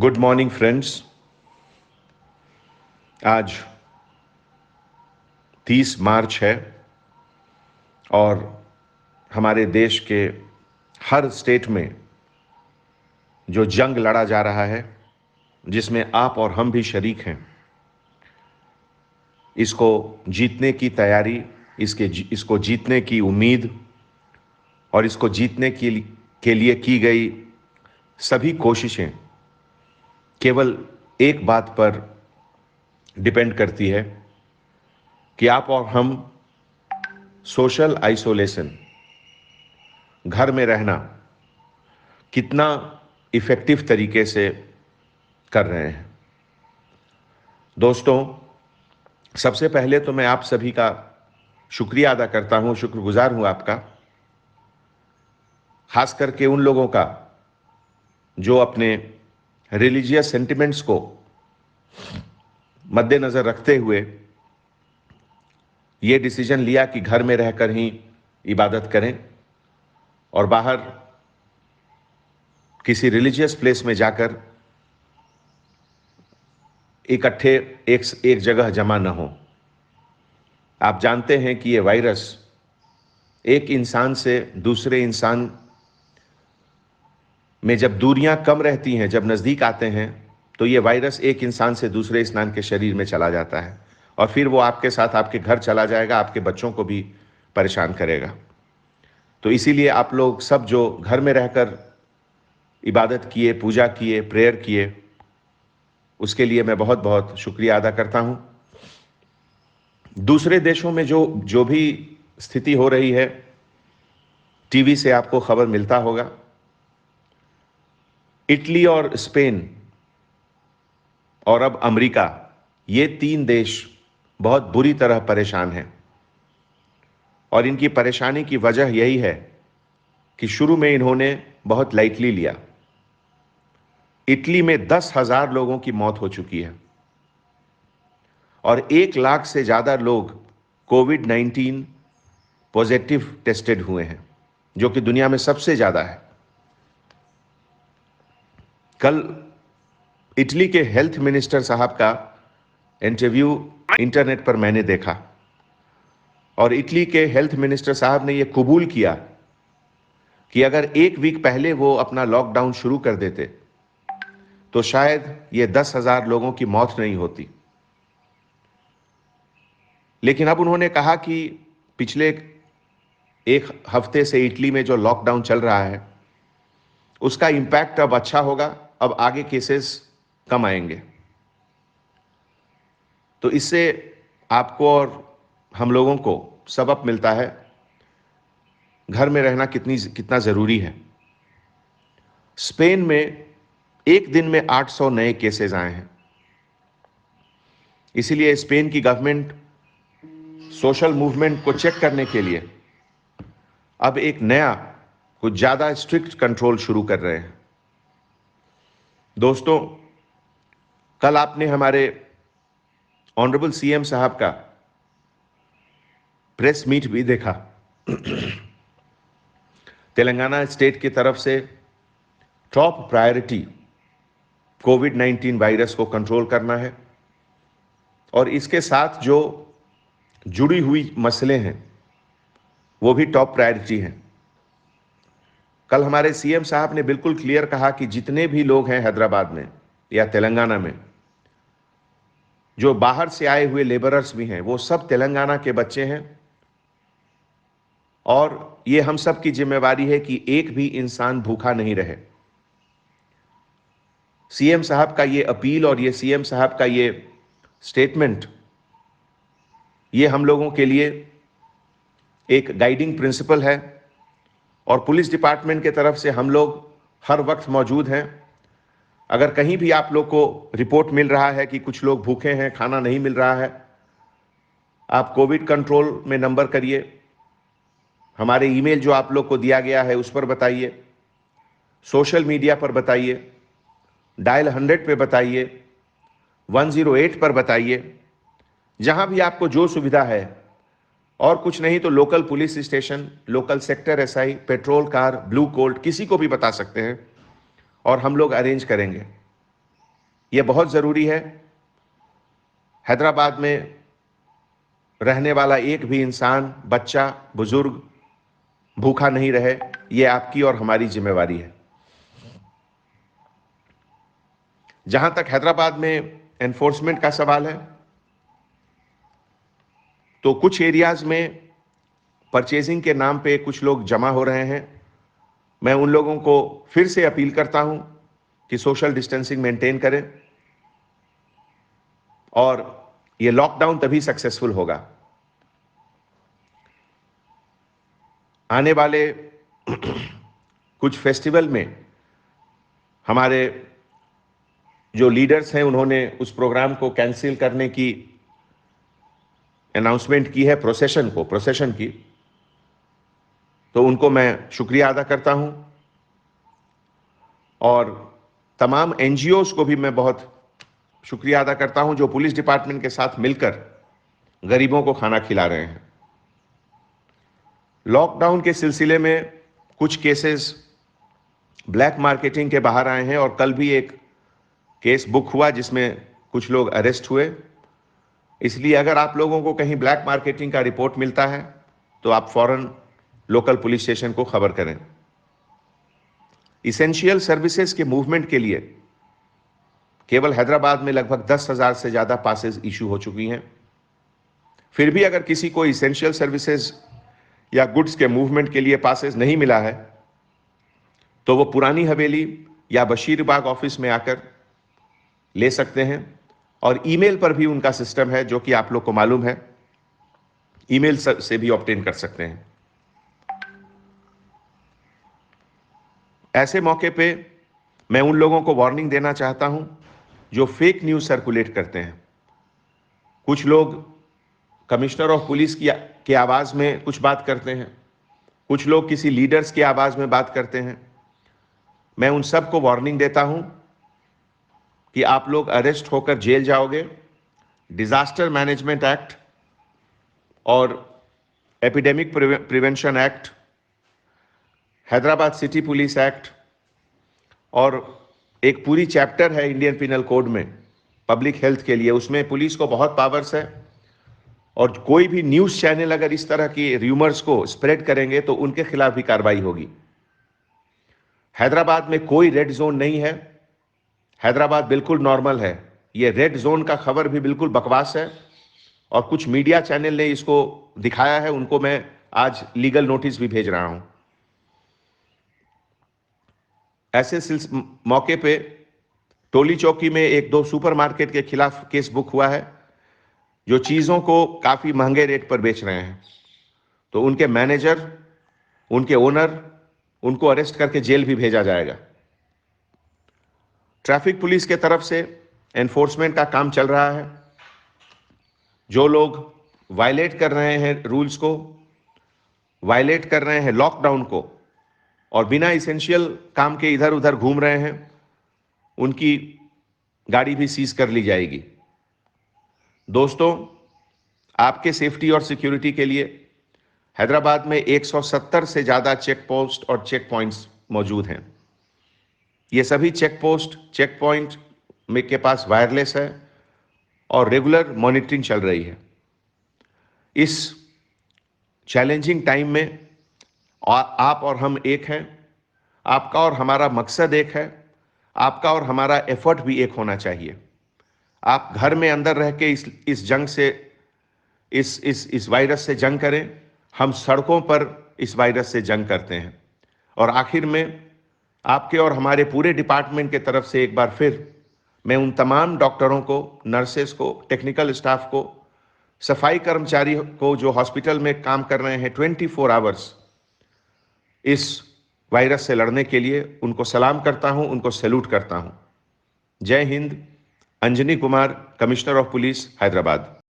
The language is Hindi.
Good morning friends. आज 30 मार्च है और हमारे देश के हर स्टेट में जो जंग लड़ा जा रहा है, जिसमें आप और हम भी शरीक हैं, इसको जीतने की तैयारी, इसको जीतने की उम्मीद और इसको जीतने के लिए की गई सभी कोशिशें केवल एक बात पर डिपेंड करती है कि आप और हम सोशल आइसोलेशन, घर में रहना, कितना इफेक्टिव तरीके से कर रहे हैं। दोस्तों, सबसे पहले तो मैं आप सभी का शुक्रिया अदा करता हूं, शुक्रगुजार हूं आपका, खास करके उन लोगों का जो अपने रिलीजियस सेंटिमेंट्स को मद्देनजर रखते हुए ये डिसीजन लिया कि घर में रहकर ही इबादत करें और बाहर किसी रिलीजियस प्लेस में जाकर इकट्ठे एक जगह जमा न हो। आप जानते हैं कि ये वायरस एक इंसान से दूसरे इंसान में जब दूरियां कम रहती हैं, जब नज़दीक आते हैं, तो ये वायरस एक इंसान से दूसरे इंसान के शरीर में चला जाता है और फिर वो आपके साथ आपके घर चला जाएगा, आपके बच्चों को भी परेशान करेगा। तो इसीलिए आप लोग सब जो घर में रहकर इबादत किए, पूजा किए, प्रेयर किए, उसके लिए मैं बहुत बहुत शुक्रिया अदा करता हूं। दूसरे देशों में जो जो भी स्थिति हो रही है, टीवी से आपको खबर मिलता होगा। इटली और स्पेन और अब अमेरिका, ये 3 देश बहुत बुरी तरह परेशान हैं और इनकी परेशानी की वजह यही है कि शुरू में इन्होंने बहुत लाइटली लिया। इटली में 10,000 लोगों की मौत हो चुकी है और 1 लाख से ज्यादा लोग कोविड-19 पॉजिटिव टेस्टेड हुए हैं, जो कि दुनिया में सबसे ज्यादा है। कल इटली के हेल्थ मिनिस्टर साहब का इंटरव्यू इंटरनेट पर मैंने देखा और इटली के हेल्थ मिनिस्टर साहब ने यह कबूल किया कि अगर 1 वीक पहले वो अपना लॉकडाउन शुरू कर देते तो शायद ये 10,000 लोगों की मौत नहीं होती। लेकिन अब उन्होंने कहा कि पिछले 1 हफ्ते से इटली में जो लॉकडाउन चल रहा है, उसका इंपैक्ट अब अच्छा होगा, अब आगे केसेस कम आएंगे। तो इससे आपको और हम लोगों को सबक मिलता है घर में रहना कितना जरूरी है। स्पेन में एक दिन में 800 नए केसेस आए हैं। इसीलिए स्पेन की गवर्नमेंट सोशल मूवमेंट को चेक करने के लिए अब एक नया, कुछ ज्यादा स्ट्रिक्ट कंट्रोल शुरू कर रहे हैं। दोस्तों, कल आपने हमारे ऑनरेबल सीएम साहब का प्रेस मीट भी देखा। तेलंगाना स्टेट की तरफ से टॉप प्रायोरिटी कोविड-19 वायरस को कंट्रोल करना है और इसके साथ जो जुड़ी हुई मसले हैं वो भी टॉप प्रायोरिटी हैं। कल हमारे सीएम साहब ने बिल्कुल क्लियर कहा कि जितने भी लोग हैं हैदराबाद में या तेलंगाना में, जो बाहर से आए हुए लेबरर्स भी हैं, वो सब तेलंगाना के बच्चे हैं और ये हम सब की जिम्मेवारी है कि एक भी इंसान भूखा नहीं रहे। सीएम साहब का ये अपील और ये सीएम साहब का ये स्टेटमेंट, ये हम लोगों के लिए एक गाइडिंग प्रिंसिपल है और पुलिस डिपार्टमेंट के तरफ से हम लोग हर वक्त मौजूद हैं। अगर कहीं भी आप लोग को रिपोर्ट मिल रहा है कि कुछ लोग भूखे हैं, खाना नहीं मिल रहा है, आप कोविड कंट्रोल में नंबर करिए, हमारे ईमेल जो आप लोग को दिया गया है उस पर बताइए, सोशल मीडिया पर बताइए, डायल 100 पे बताइए, 108 पर बताइए, जहां भी आपको जो सुविधा है। और कुछ नहीं तो local police station, local sector SI, petrol car, blue Colt, किसी को भी बता सकते हैं और हम लोग अरेंज करेंगे। यह बहुत जरूरी है। हैदराबाद में रहने वाला एक भी इंसान, बच्चा, बुजुर्ग भूखा नहीं रहे। यह आपकी और हमारी जिम्मेवारी है। जहां तक हैदराबाद में एनफोर्समेंट का सवाल है, तो कुछ एरियाज में परचेजिंग के नाम पे कुछ लोग जमा हो रहे हैं। मैं उन लोगों को फिर से अपील करता हूं कि सोशल डिस्टेंसिंग मेंटेन करें, और यह लॉकडाउन तभी सक्सेसफुल होगा। आने वाले कुछ फेस्टिवल में हमारे जो लीडर्स हैं, उन्होंने उस प्रोग्राम को कैंसिल करने की अनाउंसमेंट की है, प्रोसेशन की, तो उनको मैं शुक्रिया अदा करता हूं। और तमाम एनजीओज को भी मैं बहुत शुक्रिया अदा करता हूं, जो पुलिस डिपार्टमेंट के साथ मिलकर गरीबों को खाना खिला रहे हैं। लॉकडाउन के सिलसिले में कुछ केसेस ब्लैक मार्केटिंग के बाहर आए हैं, और कल भी एक केस बुक हुआ जिसमें कुछ लोग अरेस्ट हुए। इसलिए अगर आप लोगों को कहीं ब्लैक मार्केटिंग का रिपोर्ट मिलता है तो आप फौरन लोकल पुलिस स्टेशन को खबर करें। इसेंशियल सर्विसेज के मूवमेंट के लिए केवल हैदराबाद में लगभग 10,000 से ज्यादा पासेस इशू हो चुकी हैं। फिर भी अगर किसी को इसेंशियल सर्विसेज या गुड्स के मूवमेंट के लिए पासेस नहीं मिला है, तो वो पुरानी हवेली या बशीरबाग ऑफिस में आकर ले सकते हैं। और ईमेल पर भी उनका सिस्टम है, जो कि आप लोग को मालूम है, ईमेल से भी ऑब्टेन कर सकते हैं। ऐसे मौके पे मैं उन लोगों को वार्निंग देना चाहता हूं जो फेक न्यूज सर्कुलेट करते हैं। कुछ लोग कमिश्नर ऑफ पुलिस की आवाज में कुछ बात करते हैं, कुछ लोग किसी लीडर्स की आवाज में बात करते हैं। मैं उन सबको वार्निंग देता हूं कि आप लोग अरेस्ट होकर जेल जाओगे। डिजास्टर मैनेजमेंट एक्ट और epidemic prevention act, Hyderabad city police act, और एक पूरी चैप्टर है इंडियन पिनल कोड में पब्लिक हेल्थ के लिए। उसमें पुलिस को बहुत पावर्स है, और कोई भी न्यूज चैनल अगर इस तरह की र्यूमर्स को स्प्रेड करेंगे तो उनके खिलाफ भी कार्रवाई होगी। हैदराबाद में कोई रेड जोन नहीं है। हैदराबाद बिल्कुल नॉर्मल है। यह रेड जोन का खबर भी बिल्कुल बकवास है, और कुछ मीडिया चैनल ने इसको दिखाया है, उनको मैं आज लीगल नोटिस भी भेज रहा हूं। ऐसे मौके पे टोली चौकी में एक दो सुपरमार्केट के खिलाफ केस बुक हुआ है, जो चीजों को काफी महंगे रेट पर बेच रहे हैं। तो उनके मैनेजर, उनके ओनर, उनको अरेस्ट करके जेल भी भेजा जाएगा। ट्रैफिक पुलिस के तरफ से एनफोर्समेंट का काम चल रहा है। जो लोग वायलेट कर रहे हैं रूल्स को, वायलेट कर रहे हैं लॉकडाउन को, और बिना इसेंशियल काम के इधर उधर घूम रहे हैं, उनकी गाड़ी भी सीज कर ली जाएगी। दोस्तों, आपके सेफ्टी और सिक्योरिटी के लिए हैदराबाद में 170 से ज्यादा चेक पोस्ट और चेक पॉइंट्स मौजूद हैं। ये सभी चेक पोस्ट, चेक पॉइंट में के पास वायरलेस है और रेगुलर मॉनिटरिंग चल रही है। इस चैलेंजिंग टाइम में आप और हम एक हैं। आपका और हमारा मकसद एक है। आपका और हमारा एफर्ट भी एक होना चाहिए। आप घर में अंदर रह के इस जंग से, इस वायरस से जंग करें। हम सड़कों पर इस वायरस से जंग करते हैं। और आखिर में आपके और हमारे पूरे डिपार्टमेंट के तरफ से एक बार फिर मैं उन तमाम डॉक्टरों को, नर्सेस को, टेक्निकल स्टाफ को, सफाई कर्मचारी को जो हॉस्पिटल में काम कर रहे हैं 24 आवर्स इस वायरस से लड़ने के लिए, उनको सलाम करता हूं, उनको सैल्यूट करता हूं। जय Hind. Anjani Kumar, commissioner of police, Hyderabad.